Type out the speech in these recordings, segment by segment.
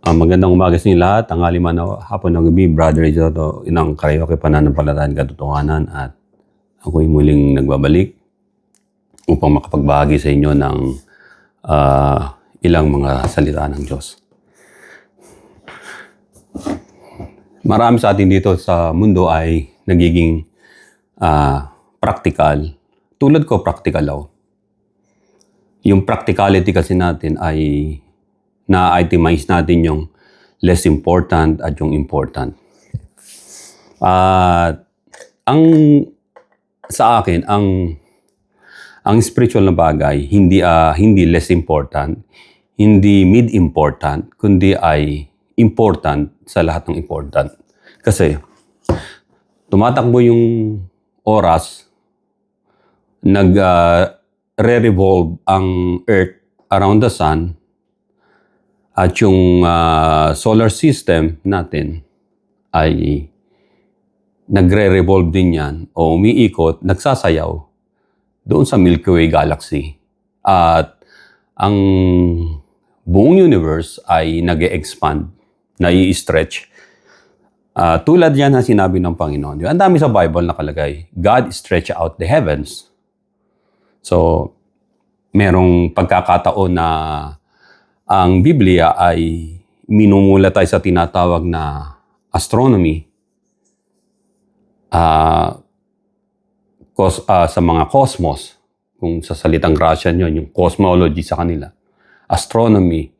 Magandang umaga sa inyo lahat. Tanghali man o hapon ng gabi, Brother Rizzo, inang karayoke pananampalatayang katotohanan at ako'y muling nagbabalik upang makapagbahagi sa inyo ng ilang mga salita ng Diyos. Marami sa atin dito sa mundo ay nagiging practical. Tulad ko, practical ako. Yung practicality kasi natin ay na-itemize natin yung less important at yung important. Ang sa akin, ang spiritual na bagay, hindi less important, hindi mid-important, kundi ay important sa lahat ng important. Kasi tumatakbo yung oras, re-revolve ang Earth around the Sun, at yung solar system natin ay nagre-revolve din yan o umiikot, nagsasayaw doon sa Milky Way Galaxy. At ang buong universe ay nag-e-expand, nai-stretch. Tulad yan na sinabi ng Panginoon. Ang dami sa Bible nakalagay, God stretch out the heavens. So, merong pagkakataon na ang Biblia ay minumula tayo sa tinatawag na astronomy, sa mga cosmos, kung sa salitang Russian yun, yung cosmology sa kanila. Astronomy,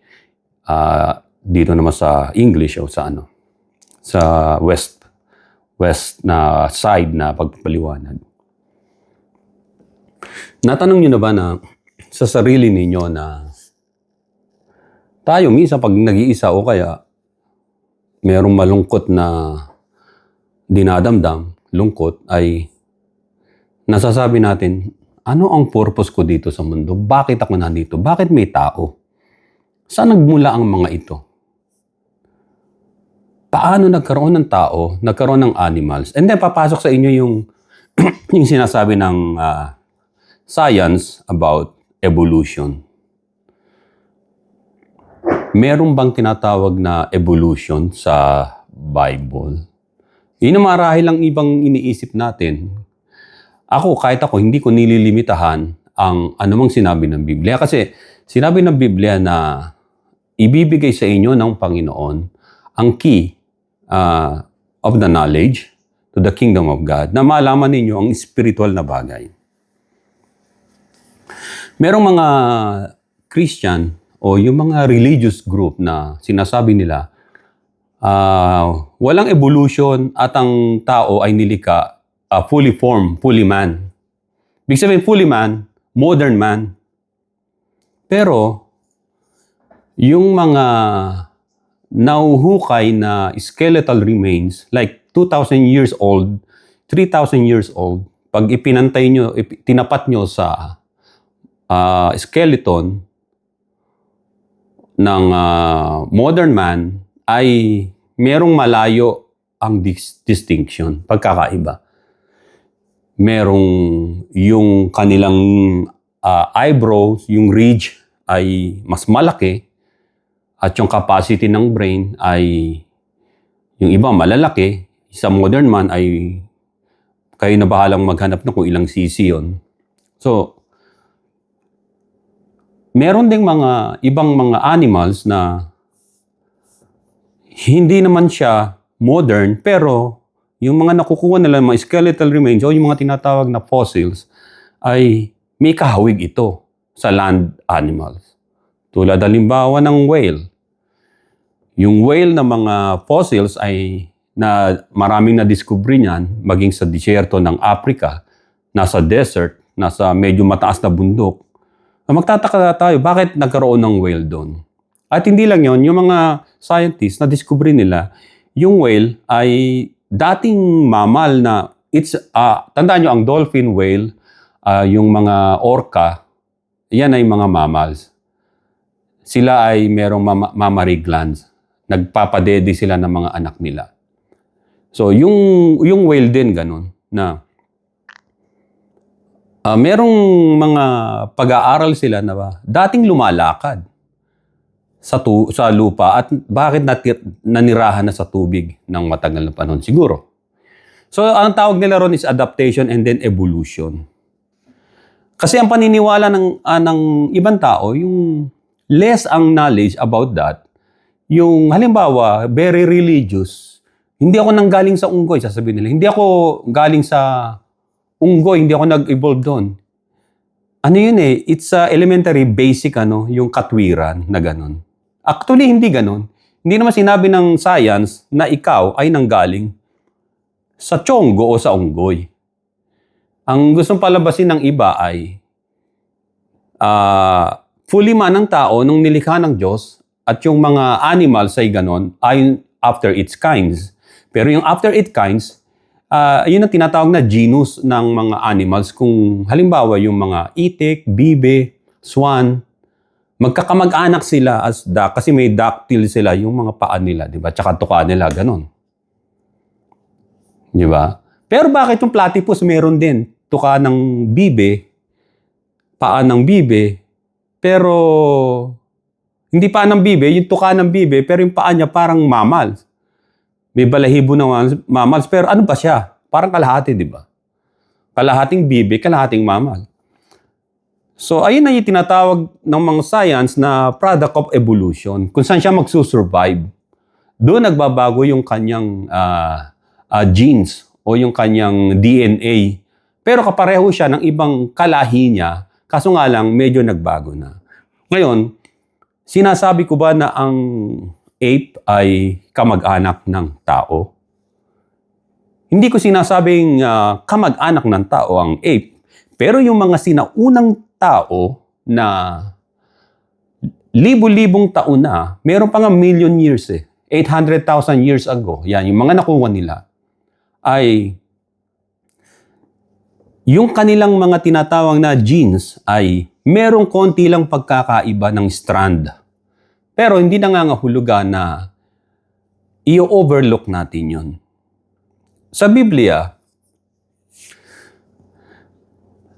dito naman sa English o sa west na side na pagpapaliwanag. Natanong nyo na ba na sa sarili ninyo na tayo minsan pag nag-iisa o kaya merong malungkot na dinadamdam, lungkot, ay nasasabi natin, ano ang purpose ko dito sa mundo? Bakit ako nandito? Bakit may tao? Saan nagmula ang mga ito? Paano nagkaroon ng tao? Nagkaroon ng animals? And then papasok sa inyo yung, yung sinasabi ng science about evolution. Meron bang tinatawag na evolution sa Bible? Yun ang marahil lang ibang iniisip natin. Kahit ako, hindi ko nililimitahan ang anumang sinabi ng Biblia. Kasi sinabi ng Biblia na ibibigay sa inyo ng Panginoon ang key of the knowledge to the kingdom of God, na malaman ninyo ang spiritual na bagay. Merong mga Christian o yung mga religious group na sinasabi nila, walang evolution at ang tao ay nilikha fully formed, fully man. Ibig sabihin, fully man, modern man. Pero, yung mga nauhukay na skeletal remains, like 2,000 years old, 3,000 years old, pag ipinantay nyo, tinapat nyo sa skeleton ng modern man, ay merong malayo ang distinction, pagkakaiba. Merong yung kanilang eyebrows, yung ridge ay mas malaki, at yung capacity ng brain ay yung iba malalaki. Sa modern man ay kayo na bahalang maghanap na kung ilang cc yun. So, meron ding mga ibang mga animals na hindi naman siya modern, pero yung mga nakukuha nila, mga skeletal remains o yung mga tinatawag na fossils, ay may kahawig ito sa land animals. Tulad halimbawa ng whale. Yung whale na mga fossils ay na maraming na-discover niyan, maging sa disyerto ng Africa, nasa desert, nasa medyo mataas na bundok. Magtataka tayo, bakit nagkaroon ng whale doon? At hindi lang yon, yung mga scientists na-discover nila, yung whale ay dating mammal na, tandaan nyo, ang dolphin whale, yung mga orca, yan ay mga mammals. Sila ay merong mammary glands. Nagpapadede sila ng mga anak nila. So, yung whale din, ganun, na merong mga pag-aaral sila na dating lumalakad sa lupa at bakit nanirahan na sa tubig ng matagal na panahon siguro. So, ang tawag nila ron is adaptation and then evolution. Kasi ang paniniwala ng ibang tao, yung less ang knowledge about that, yung halimbawa, very religious, hindi ako nanggaling sa unggoy, sasabihin nila. Hindi ako galing sa unggoy, hindi ako nag-evolve doon. Ano yun eh, it's elementary, basic yung katwiran na ganun. Actually, hindi ganun. Hindi naman sinabi ng science na ikaw ay nanggaling sa tiyonggo o sa unggoy. Ang gustong palabasin ng iba ay fully man ng tao nung nilikha ng Diyos at yung mga animals ay ganon ay after its kinds. Pero yung after its kinds, yun ang tinatawag na genus ng mga animals. Kung halimbawa yung mga itik, bibe, swan, magkakamag-anak sila as duck kasi may dactyl sila yung mga paa nila, di ba? Tsaka tuka nila, ganon. Di ba? Pero bakit yung platypus meron din tuka ng bibe, paa ng bibe, pero hindi paa ng bibe, yung tuka ng bibe, pero yung paa niya parang mammals. May balahibo ng mammals, pero ano ba siya? Parang kalahati, di ba? Kalahating bibe, kalahating mammal. So, ayun na yung tinatawag ng mga science na product of evolution. Kung saan siya magsusurvive. Doon nagbabago yung kanyang genes o yung kanyang DNA. Pero kapareho siya ng ibang kalahi niya, kaso nga lang medyo nagbago na. Ngayon, sinasabi ko ba na ang ape ay kamag-anak ng tao? Hindi ko sinasabing kamag-anak ng tao ang ape. Pero yung mga sinaunang tao na libo-libong taon na, meron pa nga million years 800,000 years ago, yan, yung mga nakuha nila, ay yung kanilang mga tinatawag na genes ay merong konti lang pagkakaiba ng strand. Pero hindi nangangahulugan na i-overlook natin yun. Sa Biblia,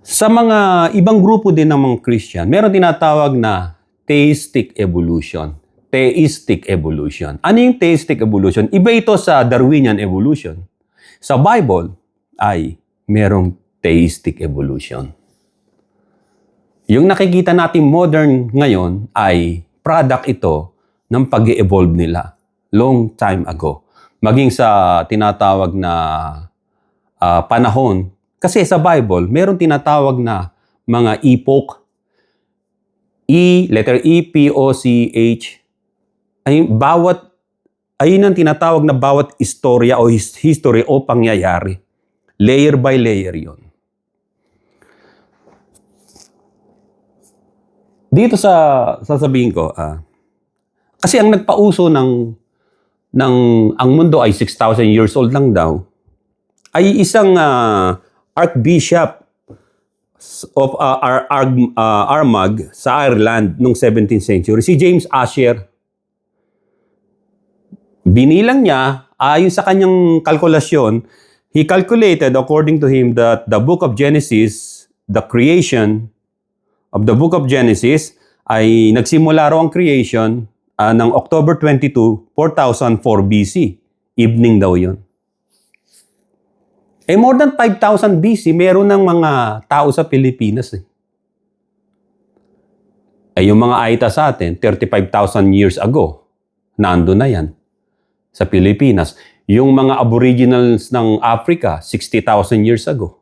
sa mga ibang grupo din ng mga Christian, meron tinatawag na theistic evolution. Theistic evolution. Ano yung theistic evolution? Iba ito sa Darwinian evolution. Sa Bible ay merong theistic evolution. Yung nakikita natin modern ngayon ay product ito ng pag-evolve nila long time ago. Maging sa tinatawag na panahon. Kasi sa Bible, meron tinatawag na mga epoch. Letter E, P-O-C-H. Ayun ang tinatawag na bawat istorya o history o pangyayari. Layer by layer yon. Dito sasabihin ko, kasi ang nagpauso ang mundo ay 6,000 years old lang daw, ay isang Archbishop of Armagh sa Ireland noong 17th century, si James Ussher. Binilang niya, ayon sa kanyang kalkulasyon, he calculated according to him that the book of Genesis, the creation of the book of Genesis, ay nagsimula raw ang creation ng October 22, 4004 BC. Evening daw yun. More than 5,000 BC, meron ng mga tao sa Pilipinas. Yung mga Aita sa atin, 35,000 years ago, nando na yan sa Pilipinas. Yung mga aboriginals ng Africa, 60,000 years ago.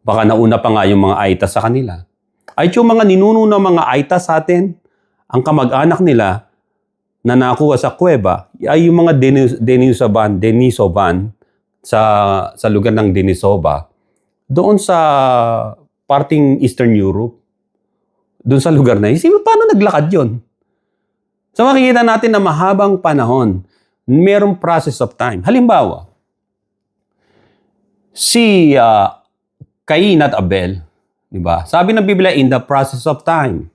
Baka nauna pa nga yung mga Aita sa kanila. Ay yung mga ninuno ng mga Aita sa atin, ang kamag-anak nila na nakuha sa kuweba, ay yung mga Denisovan sa lugar ng Denisova, doon sa parting Eastern Europe, doon sa lugar na yun. Isipin, paano naglakad yun? So makikita natin na mahabang panahon, merong process of time. Halimbawa, si Cain at Abel, di ba? Sabi ng Biblia, in the process of time,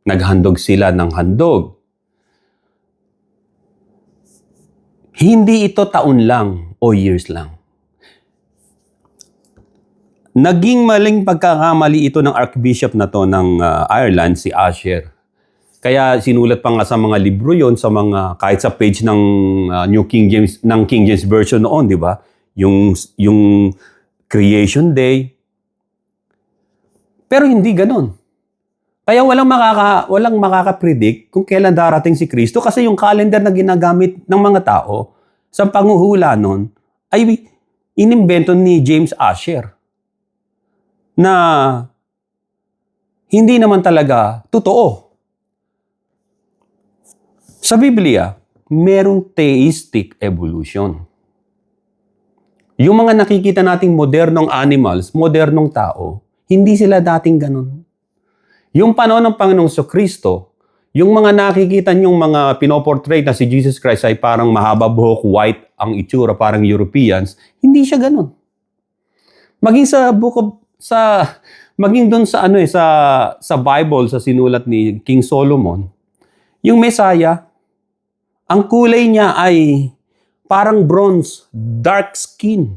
naghandog sila ng handog. Hindi ito taon lang o years lang. Naging maling pagkakamali ito ng Archbishop na to ng Ireland, si Ussher. Kaya sinulat pa nga sa mga libro yon, sa mga kahit sa page ng New King James, ng King James version noon, di ba? Yung Creation Day. Pero hindi ganoon. Kaya walang makaka-predict kung kailan darating si Kristo kasi yung calendar na ginagamit ng mga tao sa panguhula noon ay inimbento ni James Asher na hindi naman talaga totoo. Sa Biblia, merong theistic evolution. Yung mga nakikita nating modernong animals, modernong tao, hindi sila dating ganun. Yung panahon ng Panginoong Kristo, yung mga nakikita niyong mga pinoportray na si Jesus Christ ay parang mahaba buhok, white ang itsura, parang Europeans, hindi siya ganun. Maging maging doon sa Bible, sa sinulat ni King Solomon, yung Messiah, ang kulay niya ay parang bronze, dark skin.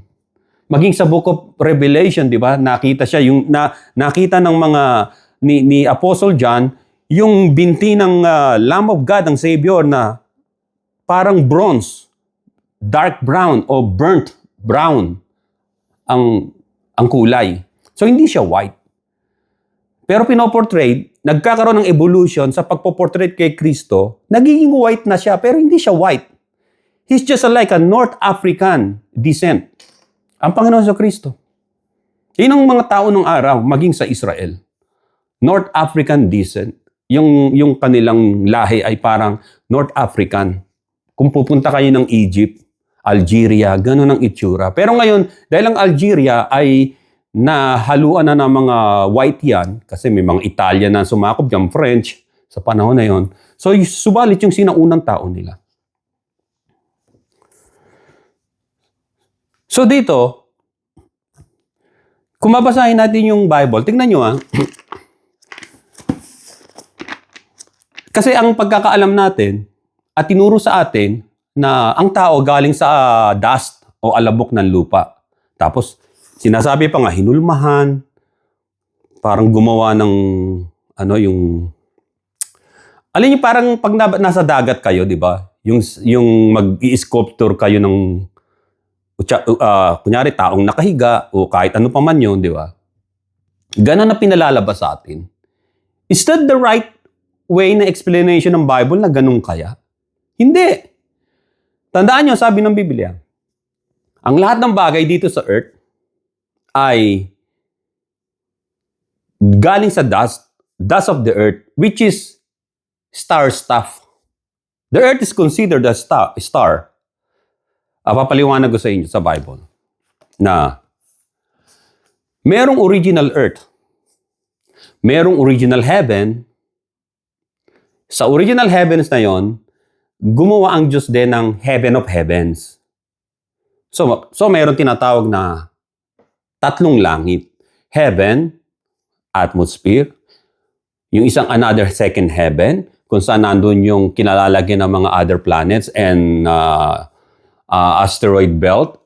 Maging sa Book of Revelation, di ba? Nakita siya nakita ng mga ni Apostle John yung binti ng Lamb of God, ang Savior, na parang bronze, dark brown o burnt brown ang kulay. So hindi siya white. Pero pinoportray, nagkakaroon ng evolution sa pagpoportray kay Kristo, nagiging white na siya pero hindi siya white. He's just like a North African descent. Ang Panginoon sa Kristo. Yun ang mga tao ng araw, maging sa Israel. North African descent. Yung kanilang lahi ay parang North African. Kung pupunta kayo ng Egypt, Algeria, ganun ang itsura. Pero ngayon, dahil ang Algeria ay nahaluan na ng mga white yan, kasi may mga Italian na sumakop dyan, French, sa panahon na yon. So, subalit yung sinaunang tao nila. So, dito, kung mabasahin natin yung Bible, tingnan nyo kasi ang pagkakaalam natin at tinuro sa atin na ang tao galing sa dust o alabok ng lupa. Tapos, sinasabi pa nga, hinulmahan, parang gumawa ng, alin niyo parang pag nasa dagat kayo, di ba? Yung mag-i-sculpture kayo ng, kunyari, taong nakahiga, o kahit ano pa man yun, di ba? Ganon na pinalalabas sa atin. Is that the right way na explanation ng Bible na ganun kaya? Hindi. Tandaan nyo, sabi ng Biblia, ang lahat ng bagay dito sa earth ay galing sa dust of the earth, which is star stuff. The earth is considered a star. Papaliwanag ko sa inyo sa Bible na merong original earth, merong original heaven. Sa original heavens na yon, gumawa ang Diyos din ng heaven of heavens. So mayroon tinatawag na tatlong langit. Heaven, atmosphere. Yung isang another second heaven, kung saan nandun yung kinalalagyan ng mga other planets and asteroid belt,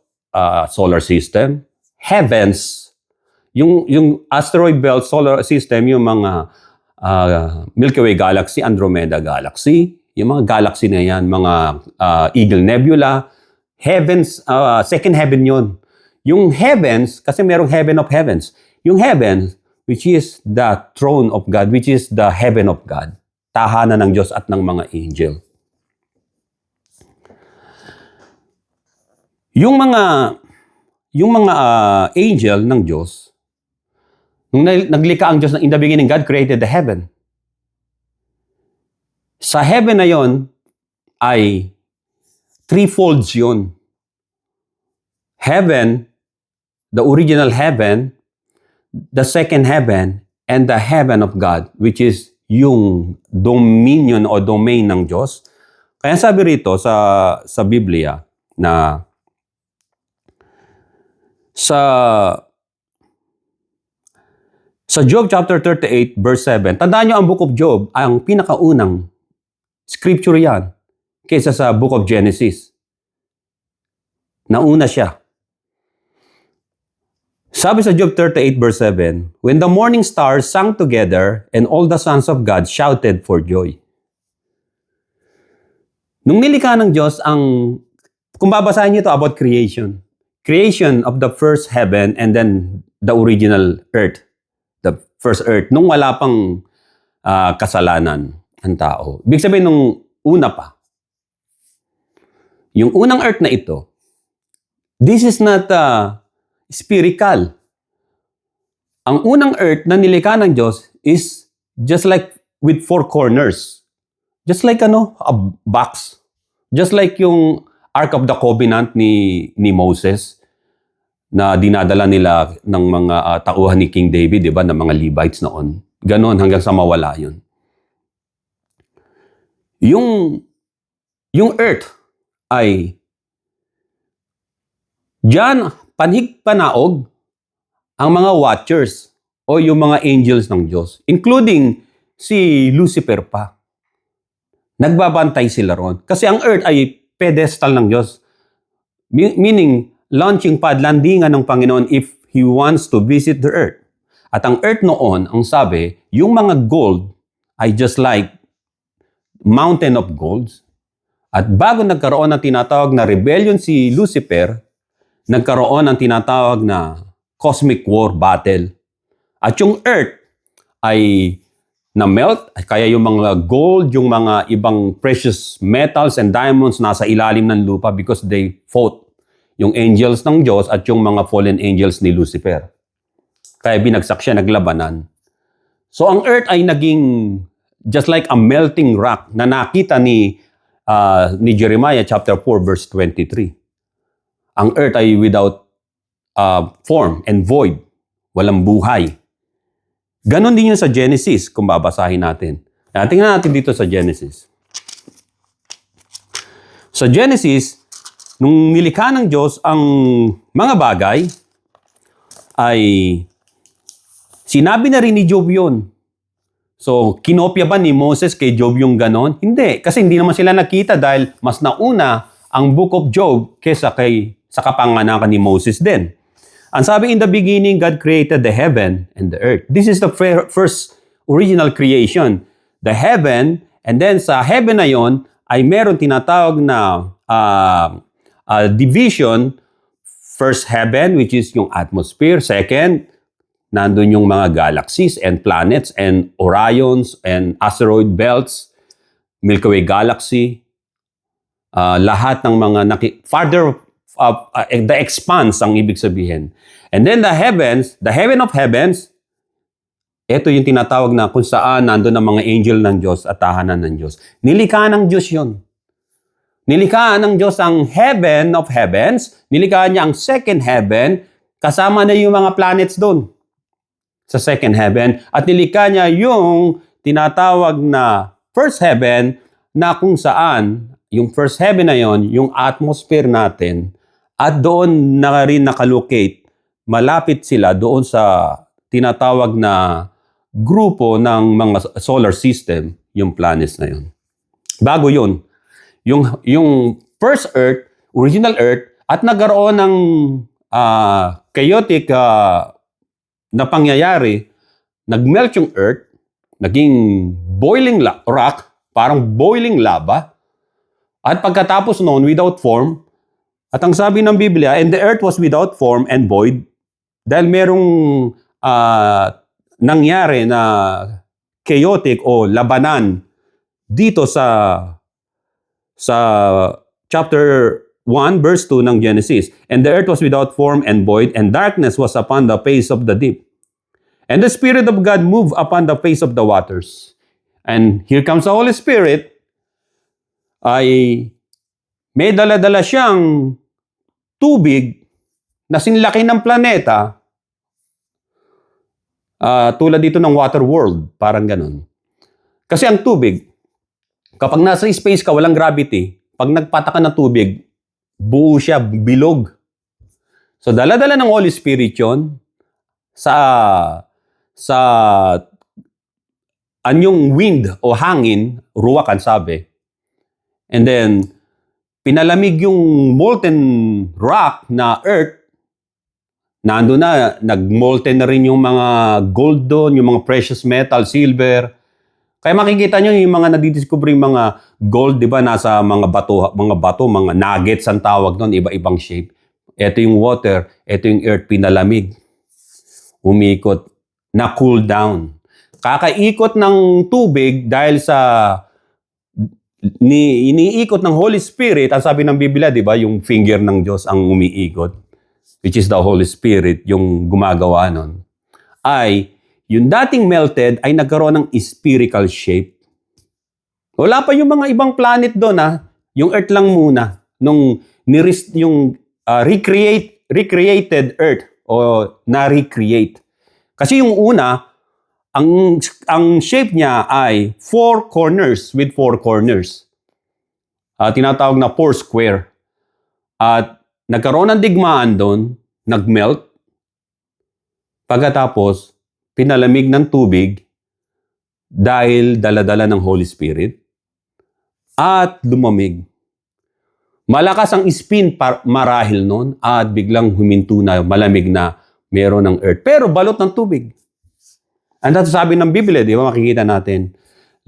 solar system. Heavens, yung asteroid belt, solar system, yung mga Milky Way Galaxy, Andromeda Galaxy, yung mga galaxy na yan, mga Eagle Nebula, heavens, second heaven yun. Yung heavens, kasi merong heaven of heavens. Yung heavens, which is the throne of God, which is the heaven of God, tahanan ng Diyos at ng mga angel. Yung mga angel ng Diyos, nung naglikha ang Diyos, in the beginning, God created the heaven. Sa heaven na yon ay threefolds yun. Heaven, the original heaven, the second heaven, and the heaven of God, which is yung dominion o domain ng Diyos. Kaya sabi rito sa Biblia na sa Job chapter 38 verse 7, tandaan nyo ang Book of Job, ang pinakaunang scripture yan kaysa sa Book of Genesis. Nauna siya. Sabi sa Job 38 verse 7, when the morning stars sang together and all the sons of God shouted for joy. Nung nilikha ng Diyos kung babasahin niyo ito about creation. Creation of the first heaven and then the original earth. The first earth. Nung wala pang kasalanan ang tao. Ibig sabihin nung una pa. Yung unang earth na ito, this is not spherical. Ang unang earth na nilikha ng Diyos is just like with four corners. Just like a box. Just like yung Ark of the Covenant ni Moses na dinadala nila ng mga tauhan ni King David, di ba, ng mga Levites noon. Ganon hanggang sa mawala yun. Yung earth ay diyan panhig-panaog ang mga watchers o yung mga angels ng Diyos, including si Lucifer pa. Nagbabantay sila ron. Kasi ang earth ay pedestal ng Diyos. Meaning, launching pad, landingan ng Panginoon if He wants to visit the earth. At ang earth noon, ang sabi, yung mga gold ay just like mountain of gold. At bago nagkaroon ng tinatawag na rebellion si Lucifer, nagkaroon ng tinatawag na cosmic war battle. At yung earth ay na-melt, kaya yung mga gold, yung mga ibang precious metals and diamonds nasa ilalim ng lupa because they fought yung angels ng Diyos at yung mga fallen angels ni Lucifer. Kaya binagsak siya, naglabanan. So ang earth ay naging just like a melting rock na nakita ni Jeremiah chapter 4 verse 23. Ang earth ay without form and void, walang buhay. Ganon din yun sa Genesis kung babasahin natin. Tingnan natin dito sa Genesis. Sa Genesis, nung nilikha ng Diyos ang mga bagay, ay sinabi na rin ni Job yun. So, kinopya ba ni Moses kay Job yung ganon? Hindi, kasi hindi naman sila nakita dahil mas nauna ang Book of Job kesa sa kapanganakan ni Moses din. Ang sabi, in the beginning, God created the heaven and the earth. This is the first original creation. The heaven, and then sa heaven na yon ay meron tinatawag na division. First heaven, which is yung atmosphere. Second, nandun yung mga galaxies and planets and Orions and asteroid belts, Milky Way galaxy, lahat ng mga farther the expanse ang ibig sabihin. And then the heaven of heavens, ito yung tinatawag na kung saan nandun ang mga angel ng Diyos at tahanan ng Diyos. Nilikha ng Diyos yun. Nilikha ng Diyos ang heaven of heavens, nilikha niya ang second heaven, kasama na yung mga planets doon sa second heaven, at nilikha niya yung tinatawag na first heaven na kung saan yung first heaven na yon, yung atmosphere natin, at doon na rin nakalocate, malapit sila doon sa tinatawag na grupo ng mga solar system, yung planets na yun. Bago yun, yung first earth, original earth, at nagkaroon ng chaotic na pangyayari, nagmelt yung earth, naging boiling rock, parang boiling lava, at pagkatapos noon, without form, at ang sabi ng Biblia, and the earth was without form and void, dahil merong nangyari na chaotic o labanan dito sa chapter 1, verse 2 ng Genesis. And the earth was without form and void, and darkness was upon the face of the deep. And the Spirit of God moved upon the face of the waters. And here comes the Holy Spirit, ay may dala-dala siyang tubig na sinlaki ng planeta, tulad dito ng water world, parang ganun. Kasi ang tubig, kapag nasa space ka, walang gravity, pag nagpataka ng tubig, buo siya, bilog. So dala-dala ng Holy Spirit yun sa anyong wind o hangin, ruwak ang sabi. And then, pinalamig yung molten rock na earth, nando na, nag-molten na rin yung mga gold doon, yung mga precious metal, silver, Kaya makikita nyo yung mga nadidiscover yung mga gold, di ba, nasa mga bato, mga nuggets ang tawag doon, iba-ibang shape. Ito yung water, ito yung earth, pinalamig. Umikot, na cool down. Kakaikot ng tubig dahil sa iniikot ng Holy Spirit, ang sabi ng Biblia, di ba, yung finger ng Diyos ang umiikot, which is the Holy Spirit, yung gumagawa nun, ay yung dating melted ay nagkaroon ng spherical shape. Wala pa yung mga ibang planet doon, yung Earth lang muna. Nung recreated Earth o na-recreate. Kasi yung una, ang shape niya ay 4 corners with 4 corners. Tinatawag na 4 square. At nagkaroon ng digmaan doon, nagmelt. Pagkatapos, pinalamig ng tubig dahil dala-dala ng Holy Spirit at lumamig. Malakas ang spin marahil noon at biglang huminto na, malamig na meron ng earth. Pero balot ng tubig. Ang sabi ng Biblia, di ba, makikita natin,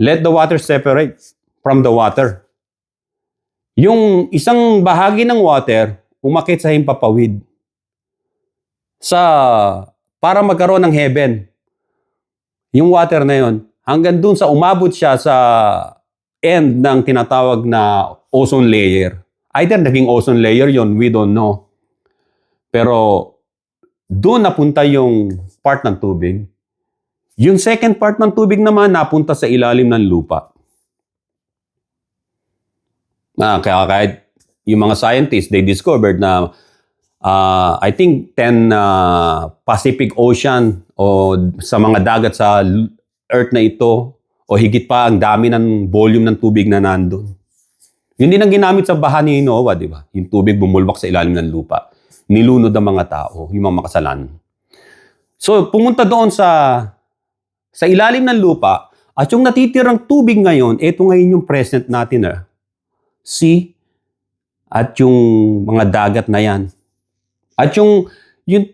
let the water separate from the water. Yung isang bahagi ng water, umakit sa himpapawid. Para magkaroon ng heaven. Yung water na yon, hanggang dun sa umabot siya sa end ng tinatawag na ozone layer. Either naging ozone layer yon, we don't know. Pero doon napunta yung part ng tubig. Yung second part ng tubig naman napunta sa ilalim ng lupa. Kaya kahit yung mga scientists, they discovered na I think 10 Pacific Ocean o sa mga dagat sa Earth na ito o higit pa ang dami ng volume ng tubig na nandun. Yun din ang ginamit sa baha ni Noah, di ba? Yung tubig bumulwak sa ilalim ng lupa. Nilunod ang mga tao, yung mga makasalanan. So, pumunta doon sa ilalim ng lupa at yung natitirang tubig ngayon, ito ngayon yung present natin. Sea at yung mga dagat na yan. At yung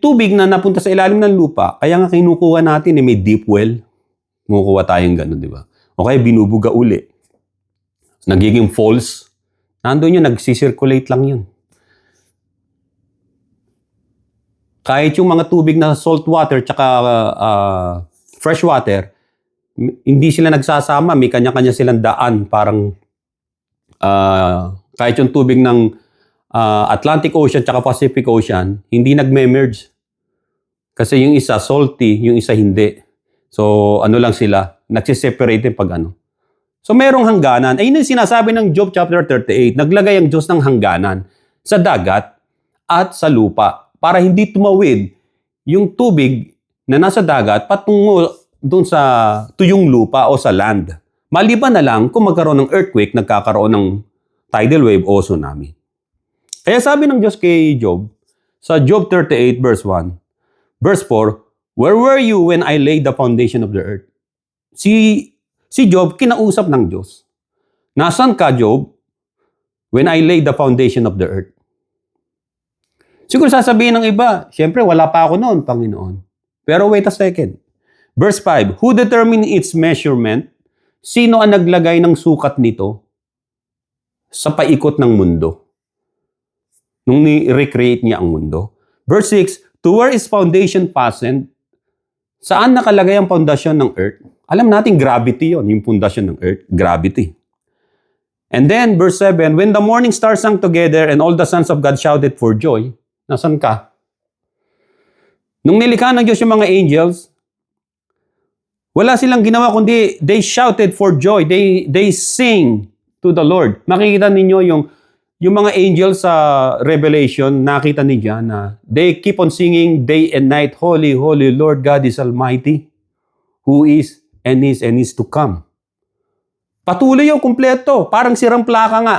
tubig na napunta sa ilalim ng lupa, kaya nga kinukuha natin, may deep well. Kumukuha tayong gano'n, di ba? O kaya binubuga uli. Nagiging falls. Nandun yun, nagsisirculate lang yun. Kahit yung mga tubig na salt water tsaka fresh water, hindi sila nagsasama. May kanya-kanya silang daan. Parang kahit yung tubig ng Atlantic Ocean tsaka Pacific Ocean, hindi nagme-merge. Kasi yung isa salty, yung isa hindi. So, lang sila, nagsiseparate pag ano. So, merong hangganan. Ayun yung sinasabi ng Job chapter 38. Naglagay ang Diyos ng hangganan sa dagat at sa lupa para hindi tumawid yung tubig na nasa dagat patungo doon sa tuyong lupa o sa land. Maliban na lang kung magkaroon ng earthquake, nagkakaroon ng tidal wave o tsunami. Kaya sabi ng Diyos kay Job, sa Job 38 verse 1, verse 4, where were you when I laid the foundation of the earth? Si Job, kinausap ng Diyos. Nasaan ka, Job, when I laid the foundation of the earth? Siguro sasabihin ng iba, siyempre wala pa ako noon, Panginoon. Pero wait a second. Verse 5, who determined its measurement? Sino ang naglagay ng sukat nito sa paikot ng mundo? Nung ni-recreate niya ang mundo. Verse 6, to where is foundation fastened? Saan nakalagay ang pundasyon ng earth? Alam natin, gravity yon, yung pundasyon ng earth, gravity. And then, verse 7, when the morning stars sang together and all the sons of God shouted for joy, nasan ka? Nung nilikha ng Diyos yung mga angels, wala silang ginawa kundi they shouted for joy. They sing to the Lord. Makikita ninyo yung mga angels sa Revelation, nakita niya na they keep on singing day and night, Holy, Holy Lord God is Almighty, who is and is to come. Patuloy yung kumpleto. Parang sirang plaka nga.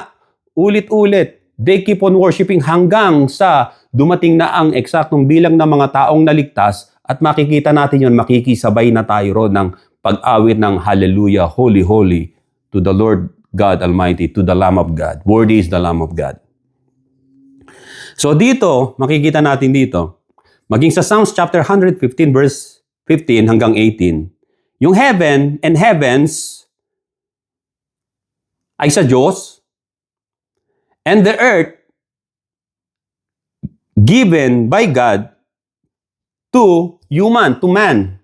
Ulit-ulit. They keep on worshiping hanggang sa dumating na ang eksaktong bilang ng mga taong naligtas at makikita natin yun, makikisabay na tayo ron ng pag-awit ng Hallelujah, Holy, Holy to the Lord God Almighty, to the Lamb of God. Worthy is the Lamb of God. So dito, makikita natin dito, maging sa Psalms chapter 115 verse 15 hanggang 18, yung heaven and heavens ay sa Diyos, and the earth given by God to human, to man.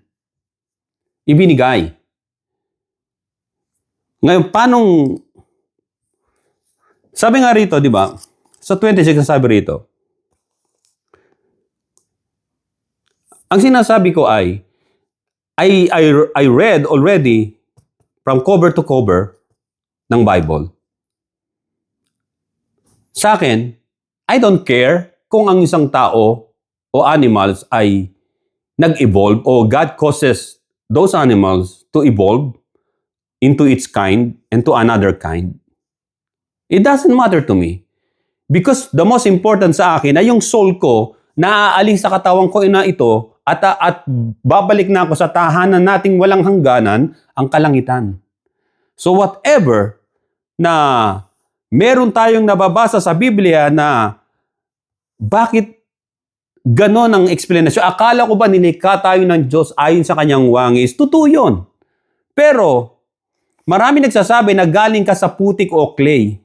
Ibinigay. Ngayon, sabi nga rito, di ba? Sa 26 sabi rito, ang sinasabi ko I read already from cover to cover ng Bible. Sa akin, I don't care kung ang isang tao o animals ay nag-evolve o God causes those animals to evolve into its kind and to another kind. It doesn't matter to me. Because the most important sa akin ay yung soul ko na aalis sa katawan ko na ito at babalik na ako sa tahanan nating walang hangganan, ang kalangitan. So whatever na meron tayong nababasa sa Biblia na bakit ganon ang explanation, akala ko ba nilikha tayo ng Diyos ayon sa kanyang wangis? Totoo yun. Pero marami nagsasabi na galing ka sa putik o clay.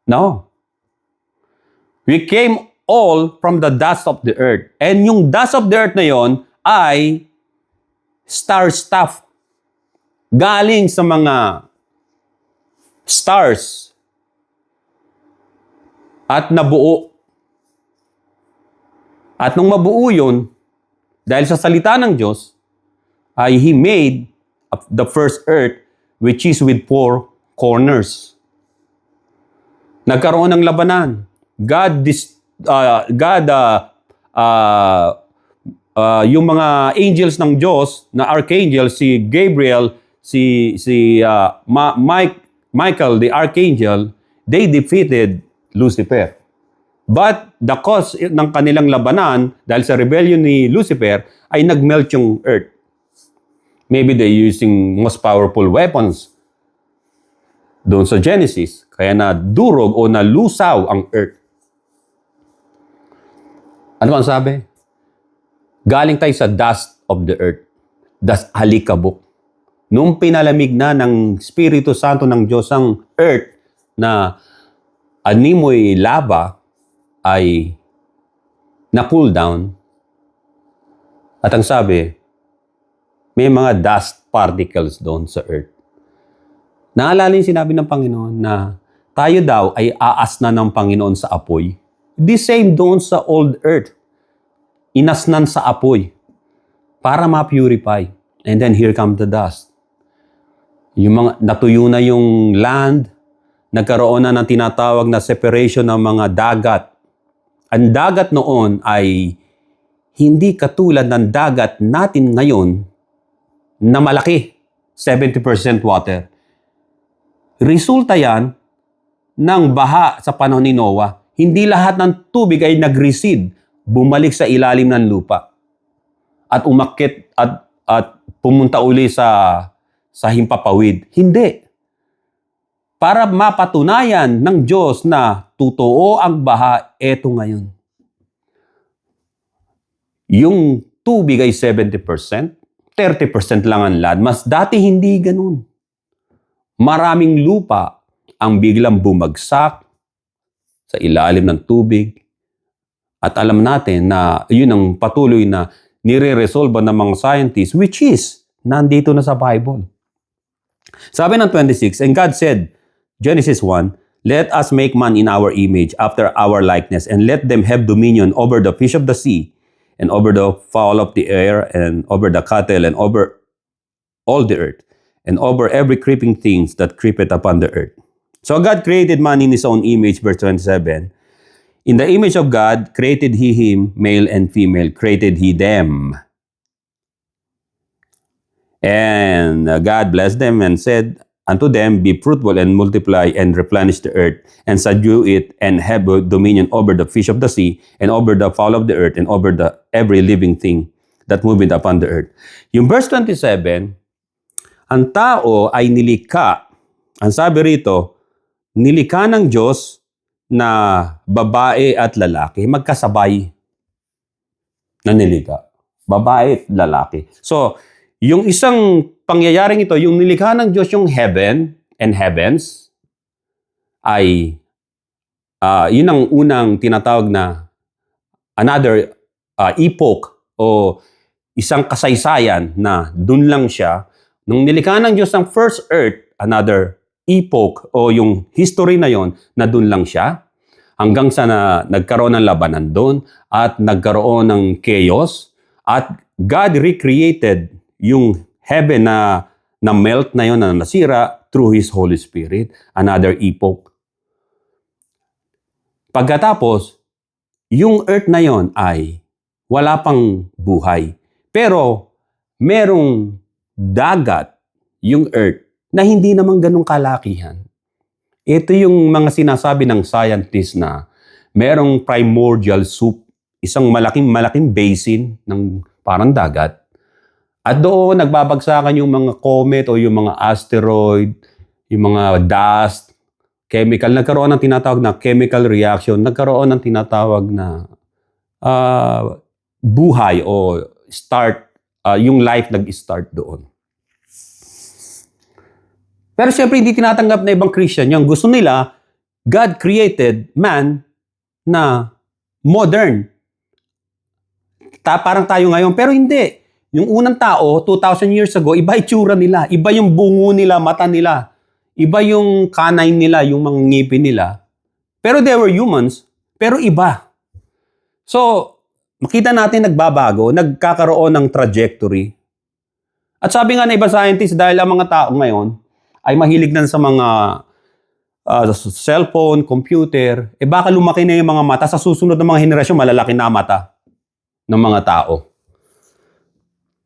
No. We came all from the dust of the earth. And yung dust of the earth na yon ay star stuff. Galing sa mga stars. At nabuo. At nung mabuo yun, dahil sa salita ng Diyos, ay He made the first earth which is with 4 corners. Nagkaroon ng labanan. Yung mga angels ng Diyos, na archangel, si Gabriel, Michael, the archangel, they defeated Lucifer. But the cause ng kanilang labanan, dahil sa rebellion ni Lucifer, ay nagmelt yung earth. Maybe they're using most powerful weapons doon sa Genesis. Kaya na durog o nalusaw ang earth. Ano ang sabi? Galing tayo sa dust of the earth. Das alikabok. Nung pinalamig na ng Espiritu Santo ng Diyos ang earth na animoy lava ay na-cool down. At ang sabi, may mga dust particles doon sa earth. Naalala yung sinabi ng Panginoon na tayo daw ay aasna ng Panginoon sa apoy. The same doon sa old earth. Inasnan sa apoy para ma-purify. And then here comes the dust. Yung mga natuyo na yung land, nagkaroon na ng tinatawag na separation ng mga dagat. Ang dagat noon ay hindi katulad ng dagat natin ngayon na malaki, 70% water. Resulta yan ng baha sa panahon ni Noah. Hindi lahat ng tubig ay nag-recede, bumalik sa ilalim ng lupa. At umakyat at pumunta uli sa himpapawid. Hindi. Para mapatunayan ng Diyos na totoo ang baha, eto ngayon. Yung tubig ay 70%, 30% lang ang land. Mas dati hindi ganun. Maraming lupa ang biglang bumagsak sa ilalim ng tubig. At alam natin na yun ang patuloy na nire-resolve ng mga scientists, which is nandito na sa Bible. Sabi ng 26, and God said, Genesis 1, let us make man in our image, after our likeness, and let them have dominion over the fish of the sea, and over the fowl of the air, and over the cattle, and over all the earth, and over every creeping thing that creepeth upon the earth. So God created man in His own image, verse 27. In the image of God created He him, male and female, created He them. And God blessed them and said unto them, be fruitful and multiply and replenish the earth, and subdue it, and have dominion over the fish of the sea, and over the fowl of the earth, and over every living thing that moveth upon the earth. Yung verse 27, ang tao ay nilikha. Ang sabi rito, nilikha ng Diyos na babae at lalaki, magkasabay na nilikha. Babae at lalaki. So, yung isang pangyayaring ito, yung nilikha ng Diyos yung heaven and heavens, ay yun ang unang tinatawag na another epoch o isang kasaysayan na dun lang siya. Nung nilikha ng Diyos ang first earth, another epoch o yung history na yon na dun lang siya. Hanggang sa nagkaroon ng labanan doon at nagkaroon ng chaos at God recreated yung heaven na melt na yon na nasira through His Holy Spirit. Another epoch. Pagkatapos, yung earth na yon ay wala pang buhay. Pero merong dagat yung earth na hindi naman ganun kalakihan. Ito yung mga sinasabi ng scientist na merong primordial soup, isang malaking basin ng parang dagat. At doon nagbabagsakan yung mga comet o yung mga asteroid, yung mga dust, chemical. Nagkaroon ng tinatawag na chemical reaction. Nagkaroon ng tinatawag na buhay o start, yung life nag-start doon. Pero siyempre hindi tinatanggap na ibang Christian. Yung gusto nila, God created man na modern. Parang tayo ngayon. Pero hindi. Yung unang tao, 2,000 years ago, iba itsura nila. Iba yung bungo nila, mata nila. Iba yung canine nila, yung mga ngipin nila. Pero they were humans, pero iba. So, makita natin nagbabago, nagkakaroon ng trajectory. At sabi nga na iba scientist, dahil ang mga tao ngayon, ay mahilig na sa mga cellphone, computer, baka lumaki na yung mga mata. Sa susunod ng mga henerasyon, malalaki na mata ng mga tao.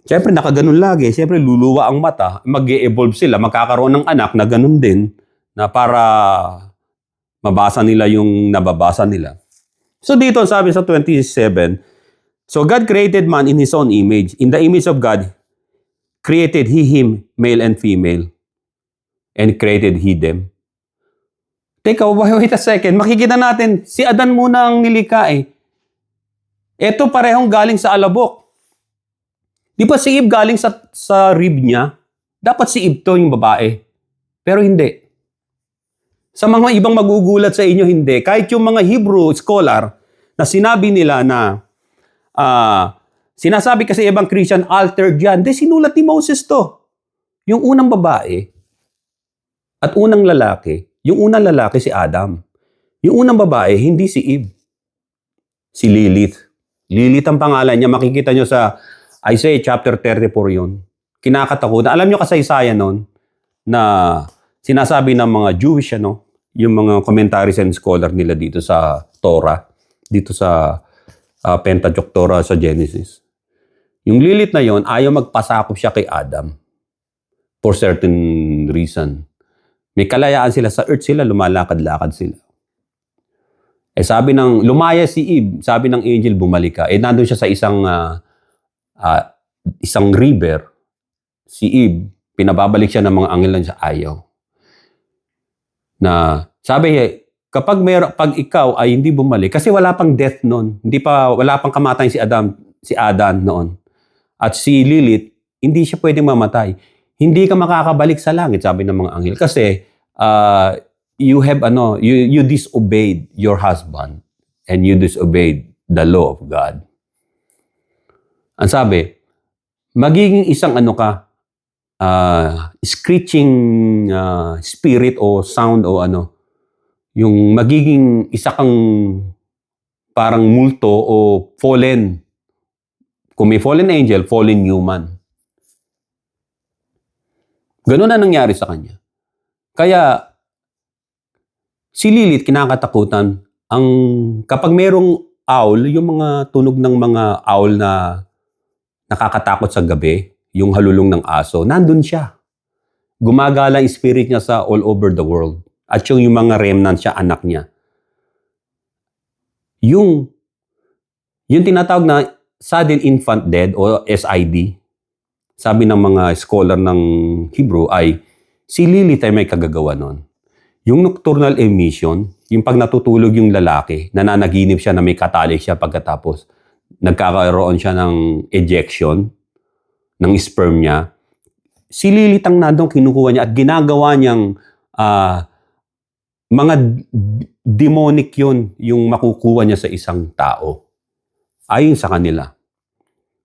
Siyempre, nakaganon lagi. Siyempre, luluwa ang mata. Mag-e-evolve sila. Magkakaroon ng anak na ganun din na para mabasa nila yung nababasa nila. So dito, sabi sa 27, so God created man in His own image. In the image of God, created He him, male and female. And created He them. Teka, wait a second. Makikita natin, si Adan muna ang nilikha eh. Ito parehong galing sa alabok. Di ba si Eve galing sa rib niya? Dapat si Eve to yung babae. Pero hindi. Sa mga ibang magugulat sa inyo, hindi. Kahit yung mga Hebrew scholar na sinabi nila na sinasabi kasi ibang Christian altered yan. Hindi, sinulat ni Moses to. Yung unang babae at unang lalaki, yung unang lalaki si Adam. Yung unang babae, hindi si Eve. Si Lilith. Lilith ang pangalan niya. Makikita nyo sa Isaiah chapter 34 yun. Kinakatakutan. Alam nyo kasaysayan nun na sinasabi ng mga Jewish, yung mga commentaries and scholar nila dito sa Torah, dito sa Pentateuch Torah sa Genesis. Yung Lilith na yon ayaw magpasakop siya kay Adam for certain reason. May kalayaan sila sa earth, sila lumalakad-lakad sila. Sabi ng lumaya si Eve, sabi ng angel bumalik ka. Nandun siya sa isang river. Si Eve, pinababalik siya ng mga anghel na siya ayaw. Na sabi pag ikaw ay hindi bumalik kasi wala pang death noon. Wala pang kamatayan si Adan noon. At si Lilith, hindi siya pwedeng mamatay. Hindi ka makakabalik sa langit, sabi ng mga anghel. Kasi you disobeyed your husband and you disobeyed the law of God. Ang sabi, magiging isang screeching spirit o sound o yung magiging isa kang parang multo o fallen. Kung may fallen angel, fallen human. Ganun na nangyari sa kanya. Kaya, si Lilith kinakatakutan. Kapag merong owl, yung mga tunog ng mga owl na nakakatakot sa gabi, yung halulong ng aso, nandun siya. Gumagala yung spirit niya sa all over the world. At yung mga remnant siya, anak niya. Yung tinatawag na sudden infant death o SID, sabi ng mga scholar ng Hebrew ay si Lilith ay may kagagawa nun. Yung nocturnal emission, yung pag natutulog yung lalaki, nananaginip siya na may katalik siya pagkatapos nagkakaroon siya ng ejection ng sperm niya. Si Lilith ang nandong kinukuha niya at ginagawa niyang mga demonic yun yung makukuha niya sa isang tao. Ayon sa kanila.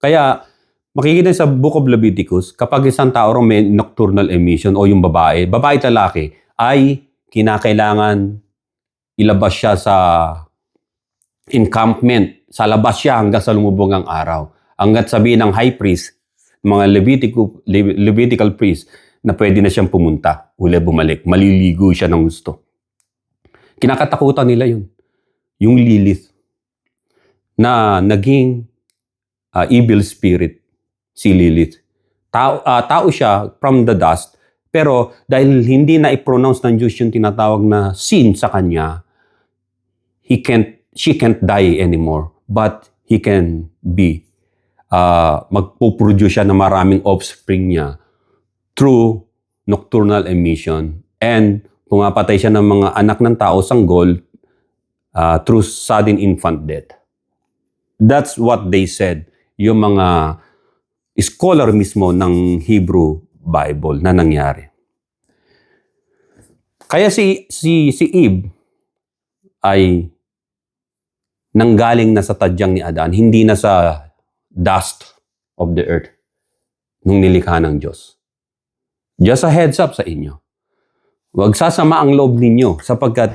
Kaya, makikita sa Book of Leviticus, kapag isang tao may nocturnal emission o yung babae at lalaki, ay kinakailangan ilabas siya sa encampment. Sa labas siya hanggang sa lumubog ang araw. Hanggat sabihin ng high priest, mga Levitical priest, na pwede na siyang pumunta, uli bumalik, maliligo siya ng gusto. Kinakatakutan nila yun. Yung Lilith na naging evil spirit, si Lilith. Tao siya from the dust, pero dahil hindi na i-pronounce ng Diyos yung tinatawag na sin sa kanya, she can't die anymore, but he can be, magpuproduce siya ng maraming offspring niya through nocturnal emission, and pumapatay siya ng mga anak ng tao, sanggol, through sudden infant death. That's what they said, yung mga scholar mismo ng Hebrew Bible na nangyari. Kaya si Eve ay nanggaling na sa tadyang ni Adan, hindi na sa dust of the earth nung nilikha ng Diyos. Just a heads up sa inyo. Huwag sasama ang loob ninyo sapagkat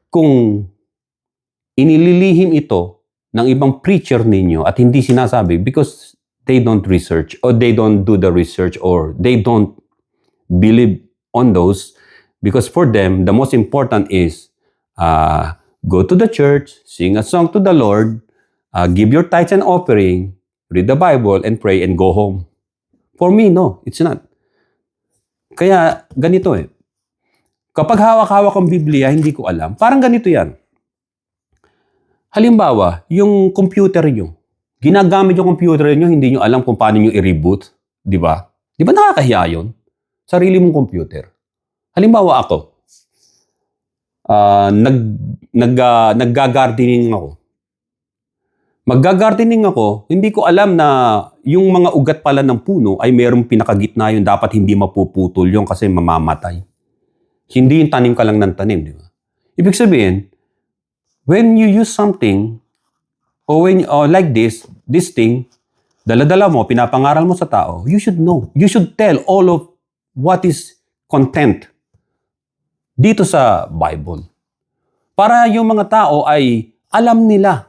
kung inililihim ito ng ibang preacher ninyo at hindi sinasabi because they don't research or they don't do the research or they don't believe on those, because for them, the most important is go to the church, sing a song to the Lord, give your tithes and offering, read the Bible, and pray and go home. For me, no, it's not. Kaya ganito kapag hawak-hawak ang Biblia, hindi ko alam. Parang ganito yan. Halimbawa, yung computer nyo. Ginagamit yung computer nyo, hindi nyo alam kung paano nyo i-reboot. Di ba? Di ba nakakahiya yun? Sarili mong computer. Halimbawa ako, nagga-gardening ako. Magga-gardening ako, hindi ko alam na yung mga ugat pala ng puno ay mayroong pinakagitna yun, dapat hindi mapuputol yun kasi mamamatay. Hindi yung tanim ka lang ng tanim, di ba? Ibig sabihin, when you use something, or like this thing, dala-dala mo, pinapangaral mo sa tao, you should know. You should tell all of what is content dito sa Bible. Para yung mga tao ay alam nila,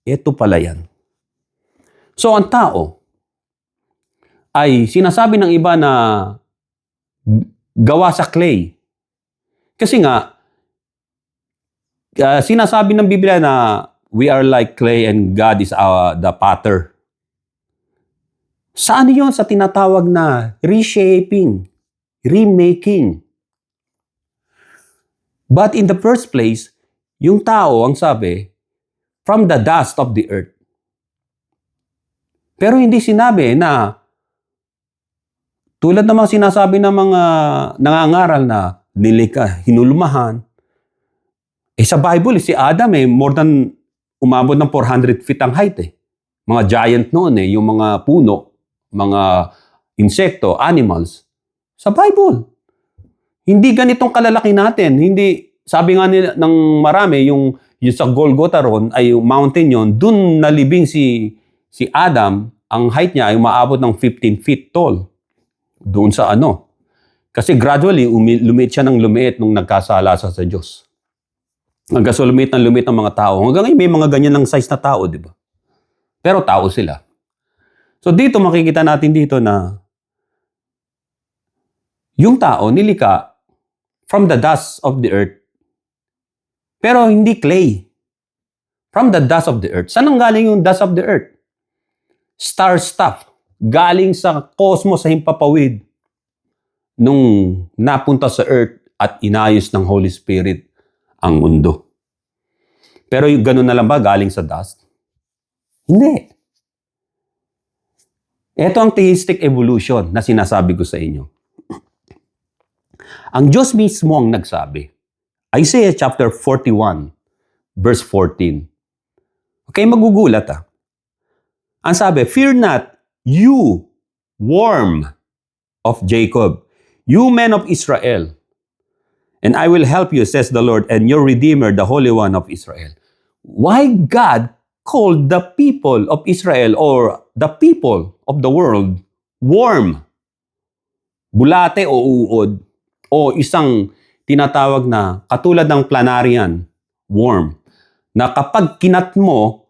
ito pala yan. So ang tao ay sinasabi ng iba na gawa sa clay. Kasi nga, sinasabi ng Biblia na we are like clay and God is the potter. Saan yun sa tinatawag na reshaping, remaking? But in the first place, yung tao, ang sabi, from the dust of the earth. Pero hindi sinabi na, tulad namang sinasabi ng mga nangangaral na nilikha, hinulmahan. Sa Bible, si Adam more than umabot ng 400 feet ang height Mga giant noon yung mga puno, mga insekto, animals. Sa Bible. Hindi ganitong kalalaki natin. Hindi, sabi nga nila ng marami, yung sa Golgotha ron, ay yung mountain yon, dun nalibing si Adam, ang height niya ay umaabot ng 15 feet tall. Doon sa Kasi gradually, lumiit siya ng lumiit nung nagkasala sa Diyos. Hanggang sa lumiit ng mga tao. Hanggang ngayon, may mga ganyan ng size na tao, di ba? Pero tao sila. So dito, makikita natin dito na yung tao nilikha from the dust of the earth. Pero hindi clay. From the dust of the earth. Saan ang galing yung dust of the earth? Star stuff. Galing sa cosmos, sa himpapawid. Nung napunta sa earth at inayos ng Holy Spirit ang mundo. Pero yung ganun na lang ba galing sa dust? Hindi. Ito ang theistic evolution na sinasabi ko sa inyo. Ang Diyos mismo ang nagsabi. Isaiah chapter 41, verse 14. Okay, magugulat Ang sabi, fear not, you worm of Jacob, you men of Israel. And I will help you, says the Lord, and your Redeemer, the Holy One of Israel. Why God called the people of Israel or the people of the world worm, bulate o uod, o isang tinatawag na katulad ng planarian, worm, na kapag kinat mo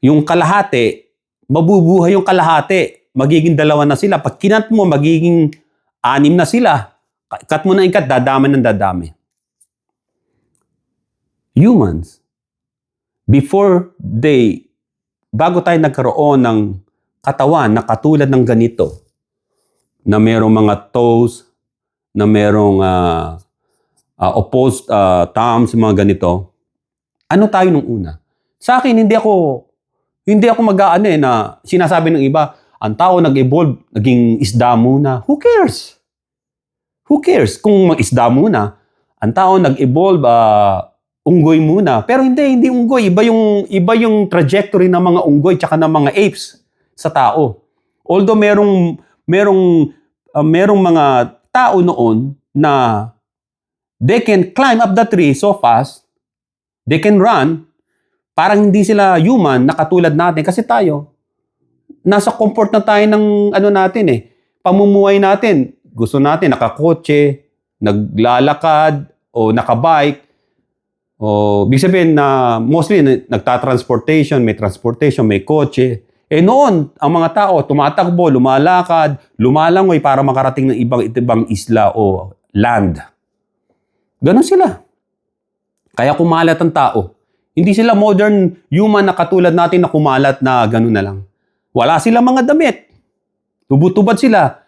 yung kalahati, mabubuhay yung kalahati, magiging dalawa na sila. Pag kinat mo, magiging 6 na sila. Cut mo na ikat, dadami ng dadami. Humans, bago tayo nagkaroon ng katawan na katulad ng ganito, na merong mga toes, na merong opposed thumbs, mga ganito, ano tayo nung una? Sa akin, hindi ako mag-aano na sinasabi ng iba, ang tao nag-evolve, naging isda muna. Who cares? Who cares? Kung mag-isda muna, ang tao nag-evolve, unggoy muna. Pero hindi unggoy. Iba yung trajectory ng mga unggoy tsaka ng mga apes sa tao. Although merong mga tao noon na they can climb up the tree so fast, they can run, parang hindi sila human na katulad natin. Kasi tayo, nasa comfort na tayo ng natin pamumuhay natin. Gusto natin nakakotse, naglalakad, o nakabike, o big sabihin na mostly nagta-transportation, may kotse. Noon, ang mga tao tumatakbo, lumalakad, lumalangoy para makarating ng ibang isla o land. Ganon sila. Kaya kumalat ang tao. Hindi sila modern human na katulad natin na kumalat na ganon na lang. Wala silang mga damit. Tubod-tubad sila.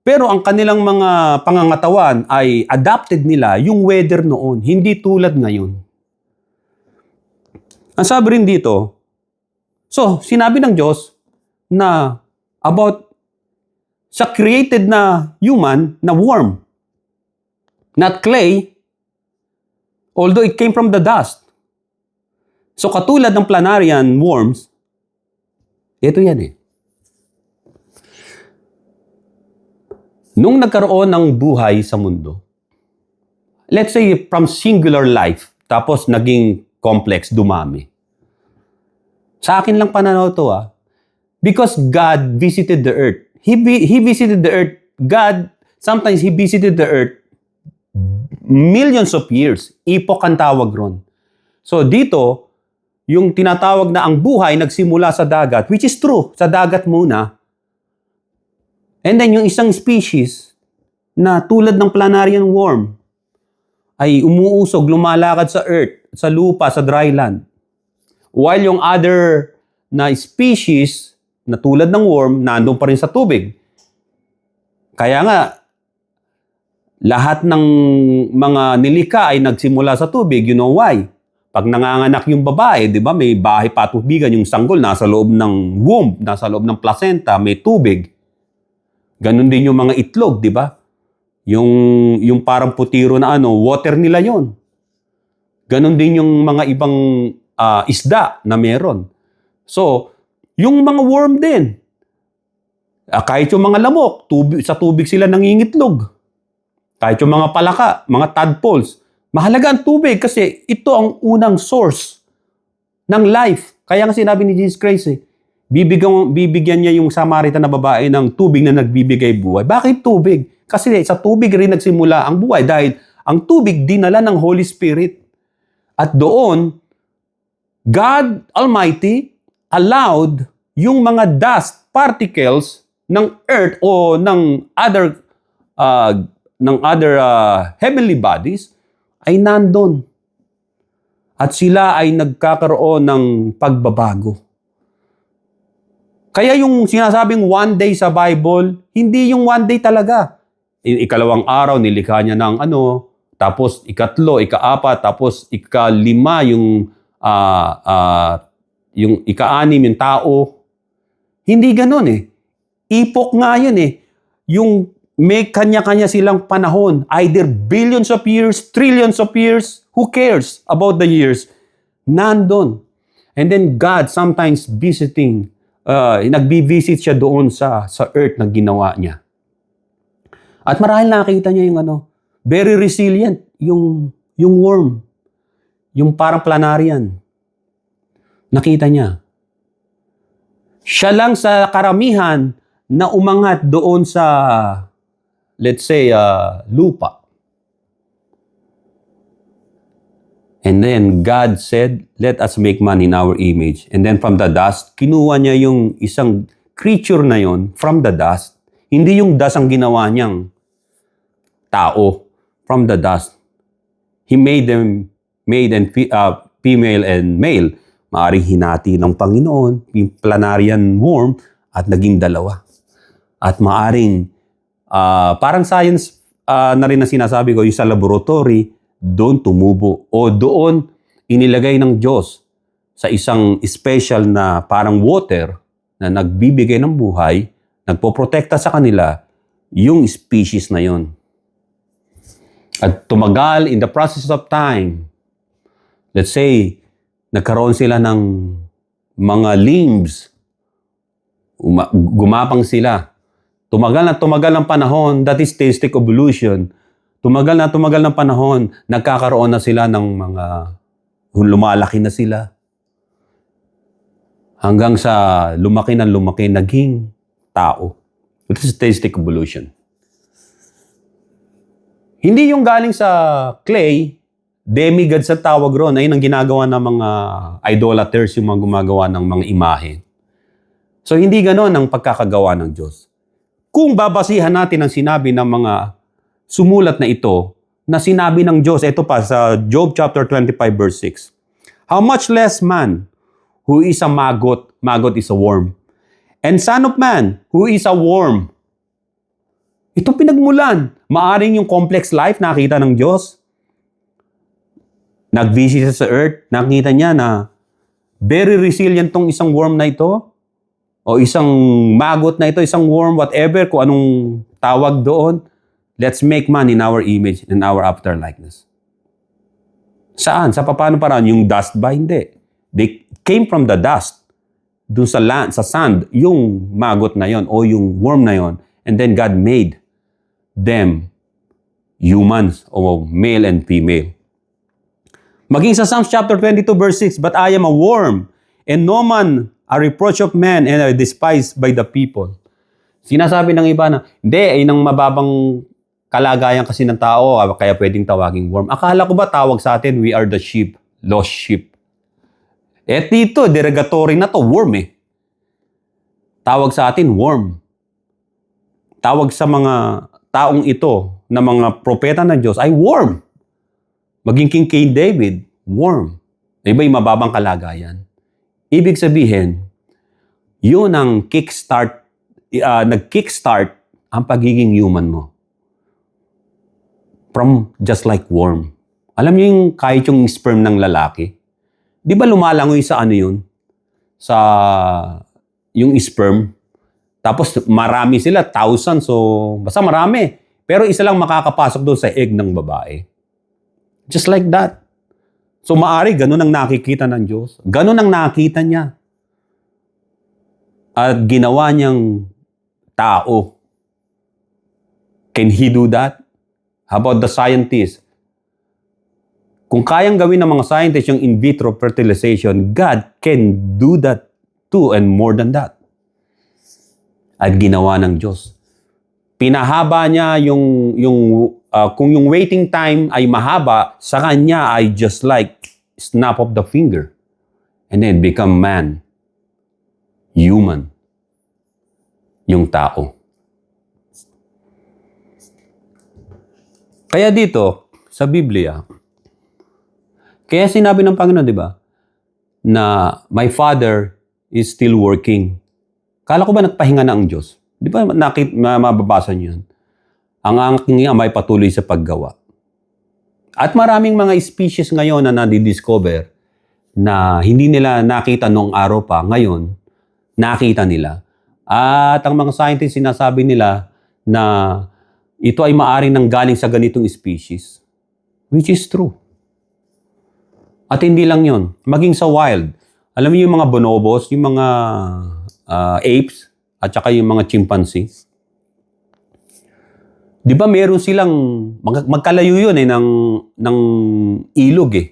Pero ang kanilang mga pangangatawan ay adapted nila yung weather noon, hindi tulad ngayon. Ang sabi rin dito, so sinabi ng Diyos na about sa created na human na worm, not clay, although it came from the dust. So katulad ng planarian worms, ito yan Nung nagkaroon ng buhay sa mundo, let's say from singular life, tapos naging complex, dumami. Sa akin lang pananaw to because God visited the earth. He visited the earth. Sometimes He visited the earth millions of years. Epoch ang tawag ron. So dito, yung tinatawag na ang buhay nagsimula sa dagat, which is true, sa dagat muna. And then yung isang species na tulad ng planarian worm ay umuusog, lumalakad sa earth, sa lupa, sa dry land. While yung other na species na tulad ng worm, nandun pa rin sa tubig. Kaya nga, lahat ng mga nilikha ay nagsimula sa tubig. You know why? Pag nanganganak yung babae, di ba, may bahay patubigan, yung sanggol nasa loob ng womb, nasa loob ng placenta, may tubig. Ganon din yung mga itlog, di ba? Yung parang putiro na water nila yon. Ganon din yung mga ibang isda na meron. So, yung mga worm din. Kahit yung mga lamok, sa tubig sila nangingitlog. Kahit yung mga palaka, mga tadpoles. Mahalaga ang tubig kasi ito ang unang source ng life. Kaya nga sinabi ni Jesus Christ bibigyan niya yung Samaritan na babae ng tubig na nagbibigay buhay. Bakit tubig? Kasi sa tubig rin nagsimula ang buhay dahil ang tubig dinala ng Holy Spirit. At doon, God Almighty allowed yung mga dust particles ng earth o ng other heavenly bodies ay nandun. At sila ay nagkakaroon ng pagbabago. Kaya yung sinasabing one day sa Bible, hindi yung one day talaga. Ikalawang araw, nilikha niya ng tapos ikatlo, ikaapat, tapos ikalima, yung ika-anim, yung tao. Hindi ganun Epoch nga yun Yung may kanya-kanya silang panahon. Either billions of years, trillions of years, who cares about the years? Nandun. And then God sometimes nagbi-visit siya doon sa earth na ginawa niya. At marahil nakita niya yung very resilient, yung worm, yung parang planarian. Nakita niya. Siya lang sa karamihan na umangat doon sa, let's say, lupa. And then God said, let us make man in our image. And then from the dust, kinuha niya yung isang creature na yon from the dust. Hindi yung dust ang ginawa niyang tao. From the dust. He made them female and male. Maaring hinati ng Panginoon, yung planarian worm, at naging dalawa. At maaring, parang science na rin na sinasabi ko, yung sa laboratory, doon tumubo. O doon inilagay ng Diyos sa isang special na parang water na nagbibigay ng buhay, nagpoprotekta sa kanila, yung species na yon. At tumagal in the process of time, let's say, nagkaroon sila ng mga limbs, gumapang sila. Tumagal ng panahon, that is theistic evolution. Tumagal ng panahon, nagkakaroon na sila ng mga, lumalaki na sila. Hanggang sa lumaki, naging tao. That is theistic evolution. Hindi yung galing sa clay, demigod sa tawag ron, ayun ang ginagawa ng mga idolaters, yung mga gumagawa ng mga imahe. So hindi ganon ang pagkakagawa ng Diyos. Kung babasihan natin ang sinabi ng mga sumulat na ito, na sinabi ng Diyos, ito pa sa Job chapter 25 verse 6. How much less man who is a maggot, maggot is a worm, and son of man who is a worm. Ito pinagmulan. Maaring yung complex life nakita ng Diyos. Nag-visit sa earth, nakita niya na very resilient tong isang worm na ito, o isang maggot na ito, isang worm, whatever, kung anong tawag doon. Let's make man in our image and our after likeness. Saan? Sa paano paraan? Yung dust ba? Hindi. They came from the dust. Doon sa land, sa sand, yung maggot na yon o yung worm na yon. And then God made them humans o male and female. Maging sa Psalms chapter 22 verse 6, but I am a worm and no man a reproach of man and are despised by the people. Sinasabi ng iba na, hindi, ay nang mababang kalagayan kasi ng tao, kaya pwedeng tawaging worm. Akala ko ba tawag sa atin, we are the sheep, lost sheep. Dito, derogatory na to, worm eh. Tawag sa atin, worm. Tawag sa mga taong ito, na mga propeta ng Diyos, ay worm. Maging King King David, worm. Iba yung mababang kalagayan. Ibig sabihin, yun ang nag-kickstart ang pagiging human mo. From just like worm. Alam niyo yung kahit yung sperm ng lalaki? Di ba lumalangoy sa ano yun? Sa yung sperm. Tapos marami sila, thousands. So, basta marami. Pero isa lang makakapasok doon sa egg ng babae. Just like that. So maari, ganun ang nakikita ng Diyos. Ganun ang nakita niya. At ginawa niyang tao. Can He do that? How about the scientists? Kung kayang gawin ng mga scientists yung in vitro fertilization, God can do that too and more than that. At ginawa ng Diyos. Pinahaba niya kung yung waiting time ay mahaba, sa kanya ay just like snap of the finger. And then become man. Human. Yung tao. Kaya dito, sa Biblia, kaya sinabi ng Panginoon, di ba, na my Father is still working. Kala ko ba nagpahinga na ang Diyos? Di ba mababasa niyo yan? Ang aking Ama ay patuloy sa paggawa. At maraming mga species ngayon na nadidiscover na hindi nila nakita noong araw pa, ngayon, nakita nila. At ang mga scientists sinasabi nila na ito ay maaring nanggaling sa ganitong species. Which is true. At hindi lang yon, maging sa wild. Alam niyo yung mga bonobos, yung mga apes, at saka yung mga chimpanzee. Di ba meron silang, magkalayo yun ng ilog eh.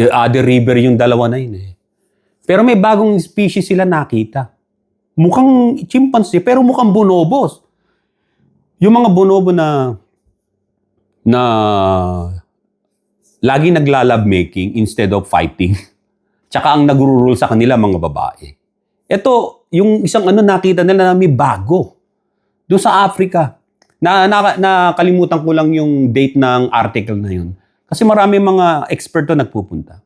Other river yung dalawa na yun eh. Pero may bagong species sila nakita. Mukhang chimpanzee, pero mukhang bonobos. Yung mga bonobo na lagi nagla-love making instead of fighting. Tsaka ang nagro-rule sa kanila mga babae. Ito, yung isang nakita nila na may bago. Doon sa Africa. Nakalimutan ko lang yung date ng article na yun. Kasi marami mga expert doon nagpupunta.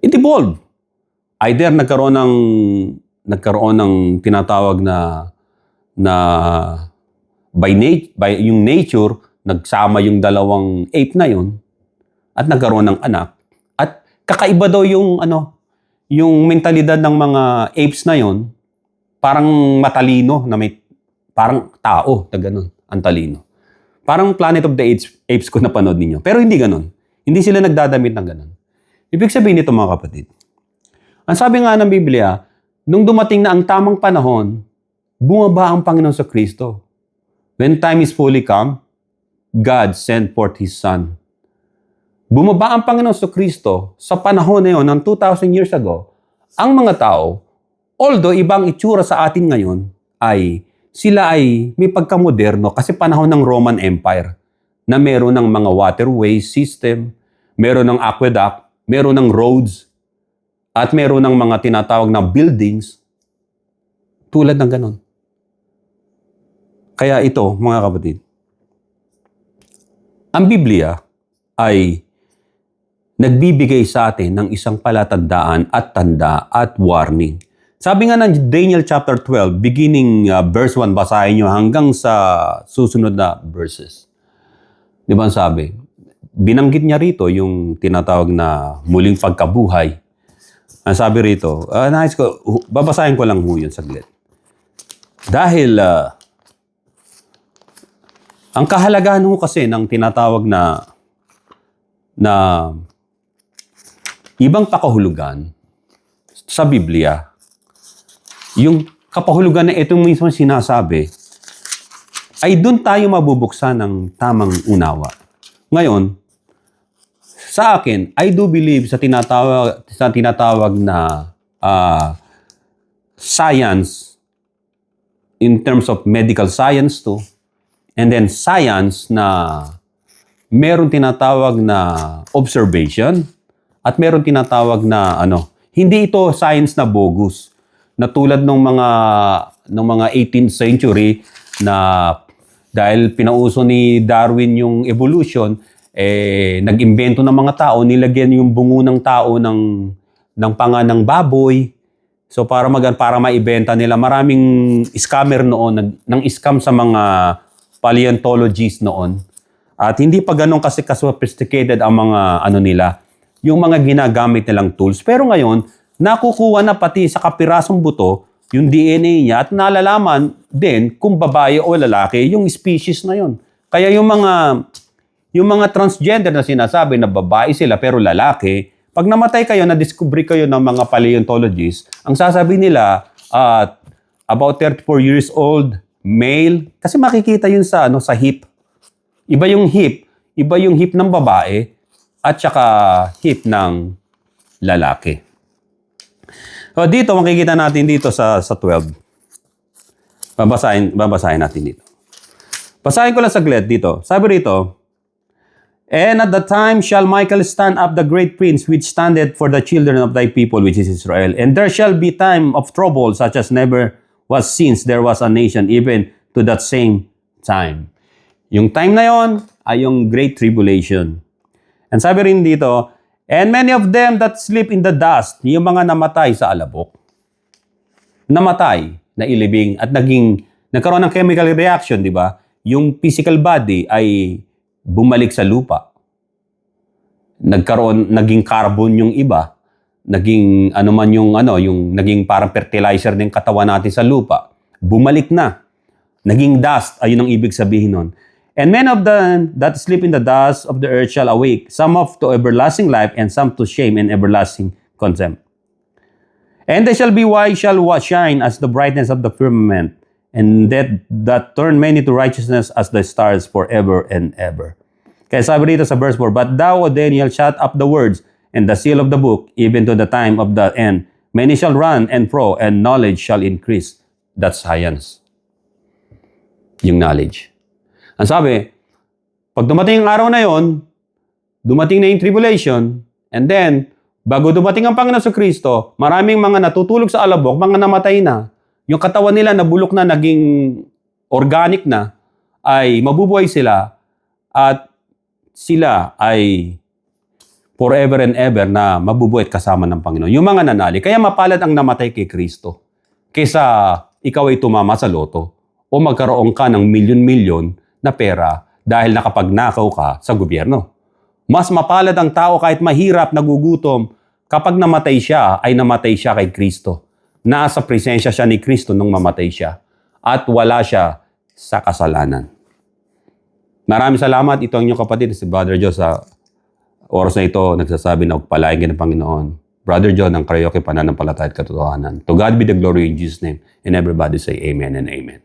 It evolved. Either nagkaroon ng tinatawag na by yung nature, nagsama yung dalawang ape na yun at nagkaroon ng anak. At kakaiba daw yung mentalidad ng mga apes na yun, parang matalino na may parang tao na ganun, ang talino. Parang Planet of the Apes ko napanood ninyo. Pero hindi ganun. Hindi sila nagdadamit ng ganun. Ibig sabihin nito mga kapatid, ang sabi nga ng Biblia, nung dumating na ang tamang panahon, bumaba ang Panginoon sa Kristo. When time is fully come, God sent forth His Son. Bumaba ang Panginoon sa Kristo sa panahon na yun, ng 2,000 years ago, ang mga tao, although ibang itsura sa atin ngayon, sila ay may pagkamoderno kasi panahon ng Roman Empire na meron ng mga waterway system, meron ng aqueduct, meron ng roads, at meron ng mga tinatawag na buildings tulad ng ganon. Kaya ito, mga kapatid, ang Biblia ay nagbibigay sa atin ng isang palatandaan at tanda at warning. Sabi nga ng Daniel chapter 12, beginning verse 1, basahin nyo hanggang sa susunod na verses. Di ba ang sabi? Binanggit niya rito yung tinatawag na muling pagkabuhay. Ang sabi rito, nais ko, babasahin ko lang yun saglit. Dahil ang kahalagahan mo kasi ng tinatawag na ibang pakahulugan sa Biblia, yung kapahulugan na itong mismo sinasabi, ay doon tayo mabubuksan ng tamang unawa. Ngayon, sa akin, I do believe sa tinatawag na science, in terms of medical science too, and then science na meron tinatawag na observation, at meron tinatawag na hindi ito science na bogus. Na tulad ng mga 18th century na dahil pinauso ni Darwin yung evolution, nag-imbento ng mga tao, nilagyan yung bungo ng tao ng panga ng baboy. So para maibenta nila, maraming scammer noon, nang scam sa mga paleontologists noon. At hindi pa ganun kasi sophisticated ang mga nila, yung mga ginagamit nilang tools. Pero ngayon, nakukuha na pati sa kapirasong buto yung DNA niya at nalalaman din kung babae o lalaki yung species na yun. Kaya yung mga transgender na sinasabi na babae sila pero lalaki, pag namatay kayo, na-discover kayo ng mga paleontologists, ang sasabihin nila, about 34 years old, male, kasi makikita yun sa hip. Iba yung hip ng babae at saka hip ng lalaki. So dito, makikita natin dito sa 12. Babasahin natin dito. Basahin ko lang saglit dito. Sabi rito, and at the time shall Michael stand up, the great prince, which standeth for the children of thy people, which is Israel. And there shall be time of trouble, such as never was since there was a nation, even to that same time. Yung time na yon ay yung Great Tribulation. And sabi rin dito, and many of them that sleep in the dust, yung mga namatay sa alabok, namatay, nailibing, at nagkaroon ng chemical reaction, di ba? Yung physical body ay bumalik sa lupa. Naging carbon yung iba, naging yung naging parang fertilizer ng katawan natin sa lupa. Bumalik na. Naging dust, ayun ang ibig sabihin nun. And many of them that sleep in the dust of the earth shall awake, some of to everlasting life, and some to shame and everlasting contempt. And they shall be white, shall shine as the brightness of the firmament, and that turn many to righteousness as the stars forever and ever. Kaya sabi rito sa verse 4, But thou, O Daniel, shut up the words and the seal of the book, even to the time of the end. Many shall run and fro, and knowledge shall increase. That's science. Yung knowledge. Ang sabi, pag dumating ang araw na yon, dumating na yung tribulation, and then, bago dumating ang Panginoon sa Kristo, maraming mga natutulog sa alabok, mga namatay na, yung katawan nila na bulok na, naging organic na, ay mabubuhay sila, at sila ay forever and ever na mabubuhay at kasama ng Panginoon. Yung mga nanali, kaya mapalad ang namatay kay Kristo, kaysa ikaw ay tumama sa loto, o magkaroon ka ng milyon-milyon na pera dahil nakapagnakaw ka sa gobyerno. Mas mapalad ang tao kahit mahirap, nagugutom, kapag namatay siya, ay namatay siya kay Kristo. Nasa presensya siya ni Kristo nung mamatay siya. At wala siya sa kasalanan. Maraming salamat. Ito ang inyong kapatid, si Brother Joe, sa oras na ito, nagsasabi na palain ng Panginoon. Brother Joe, ng Karaoke Pananampalataya at Katotohanan. To God be the glory in Jesus' name. And everybody say amen and amen.